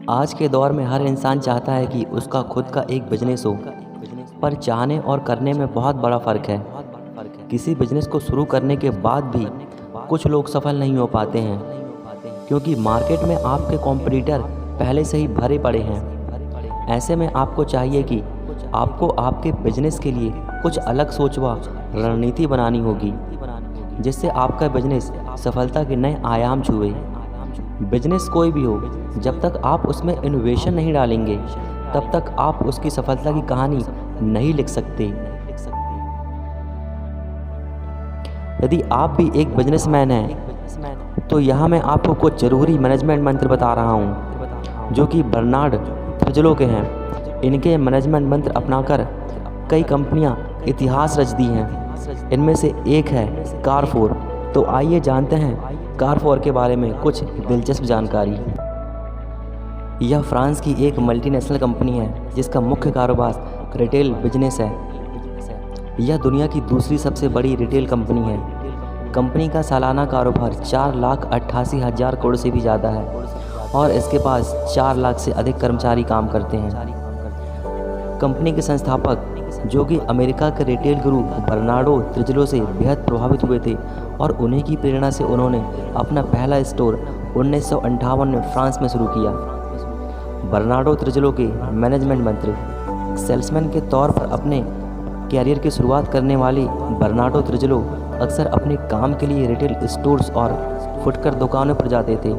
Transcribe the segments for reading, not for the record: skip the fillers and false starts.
आज के दौर में हर इंसान चाहता है कि उसका खुद का एक बिजनेस हो, पर चाहने और करने में बहुत बड़ा फ़र्क है। किसी बिजनेस को शुरू करने के बाद भी कुछ लोग सफल नहीं हो पाते हैं, क्योंकि मार्केट में आपके कॉम्पिटिटर पहले से ही भरे पड़े हैं। ऐसे में आपको चाहिए कि आपको आपके बिजनेस के लिए कुछ अलग सोच व रणनीति बनानी होगी, जिससे आपका बिजनेस सफलता के नए आयाम छुए। बिजनेस कोई भी हो, जब तक आप उसमें इनोवेशन नहीं डालेंगे, तब तक आप उसकी सफलता की कहानी नहीं लिख सकते। यदि आप भी एक बिजनेसमैन हैं, तो यहाँ मैं आपको कुछ ज़रूरी मैनेजमेंट मंत्र बता रहा हूँ, जो कि बर्नार्ड थ्रिजलो के हैं। इनके मैनेजमेंट मंत्र अपनाकर कई कंपनियाँ इतिहास रच दी हैं। इनमें से एक है कारफोर। तो आइए जानते हैं कारफोर के बारे में कुछ दिलचस्प जानकारी। यह फ्रांस की एक मल्टीनेशनल कंपनी है, जिसका मुख्य कारोबार रिटेल बिजनेस है। यह दुनिया की दूसरी सबसे बड़ी रिटेल कंपनी है। कंपनी का सालाना कारोबार 4,88,000 करोड़ से भी ज़्यादा है और इसके पास 4 लाख से अधिक कर्मचारी काम करते हैं। कंपनी के संस्थापक, जो कि अमेरिका के रिटेल गुरु बर्नार्डो थ्रिजलो से बेहद प्रभावित हुए थे, और उन्हीं की प्रेरणा से उन्होंने अपना पहला स्टोर 1958 में फ्रांस में शुरू किया। बर्नार्डो थ्रिजलो के मैनेजमेंट मंत्र। सेल्समैन के तौर पर अपने कैरियर की शुरुआत करने वाले बर्नार्डो थ्रिजलो अक्सर अपने काम के लिए रिटेल स्टोर्स और फुटकर दुकानों पर जाते थे।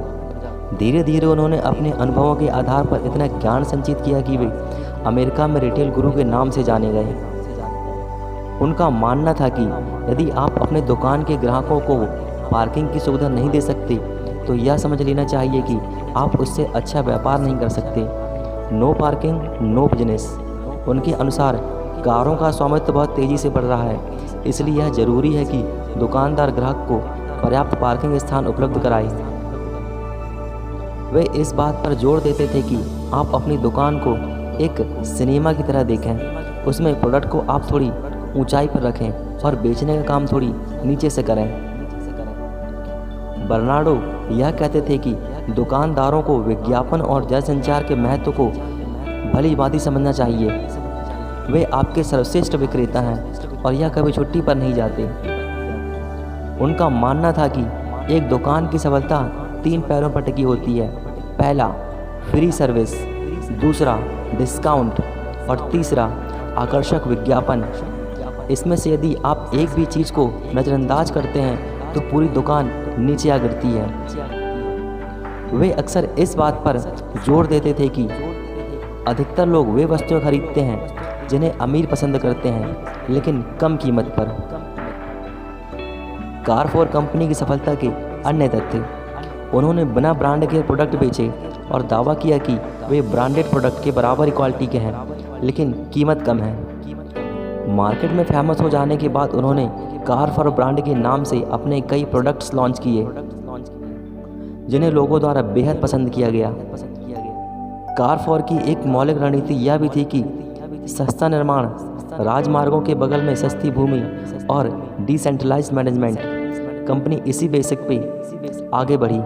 धीरे धीरे उन्होंने अपने अनुभवों के आधार पर इतना ज्ञान संचित किया कि वे अमेरिका में रिटेल गुरु के नाम से जाने गए। उनका मानना था कि यदि आप अपने दुकान के ग्राहकों को पार्किंग की सुविधा नहीं दे सकते, तो यह समझ लेना चाहिए कि आप उससे अच्छा व्यापार नहीं कर सकते। No parking no business. उनके अनुसार कारों का स्वामित्व बहुत तेज़ी से बढ़ रहा है, इसलिए यह ज़रूरी है कि दुकानदार ग्राहक को पर्याप्त पार्किंग स्थान उपलब्ध कराए। वे इस बात पर जोर देते थे कि आप अपनी दुकान को एक सिनेमा की तरह देखें। उसमें प्रोडक्ट को आप थोड़ी ऊंचाई पर रखें और बेचने का काम थोड़ी नीचे से करें। बर्नार्डो यह कहते थे कि दुकानदारों को विज्ञापन और जनसंचार के महत्व को भली भांति समझना चाहिए। वे आपके सर्वश्रेष्ठ विक्रेता हैं और यह कभी छुट्टी पर नहीं जाते। उनका मानना था कि एक दुकान की सफलता 3 पैरों पर टिकी होती है। पहला, फ्री सर्विस। दूसरा, डिस्काउंट। और तीसरा, आकर्षक विज्ञापन। इसमें से यदि आप एक भी चीज़ को नज़रअंदाज करते हैं, तो पूरी दुकान नीचे आ गिरती है। वे अक्सर इस बात पर जोर देते थे कि अधिकतर लोग वे वस्तुएं खरीदते हैं जिन्हें अमीर पसंद करते हैं, लेकिन कम कीमत पर। कारफोर कंपनी की सफलता के अन्य तथ्य। उन्होंने बिना ब्रांड के प्रोडक्ट बेचे और दावा किया कि वे ब्रांडेड प्रोडक्ट के बराबर क्वालिटी के हैं, लेकिन कीमत कम है। मार्केट में फेमस हो जाने के बाद उन्होंने कारफोर ब्रांड के नाम से अपने कई प्रोडक्ट्स लॉन्च किए, जिन्हें लोगों द्वारा बेहद पसंद किया गया। कारफोर की एक मौलिक रणनीति यह भी थी कि सस्ता निर्माण, राजमार्गों के बगल में सस्ती भूमि और डिसेंट्रलाइज्ड मैनेजमेंट। कंपनी इसी बेसिक पे आगे बढ़ी।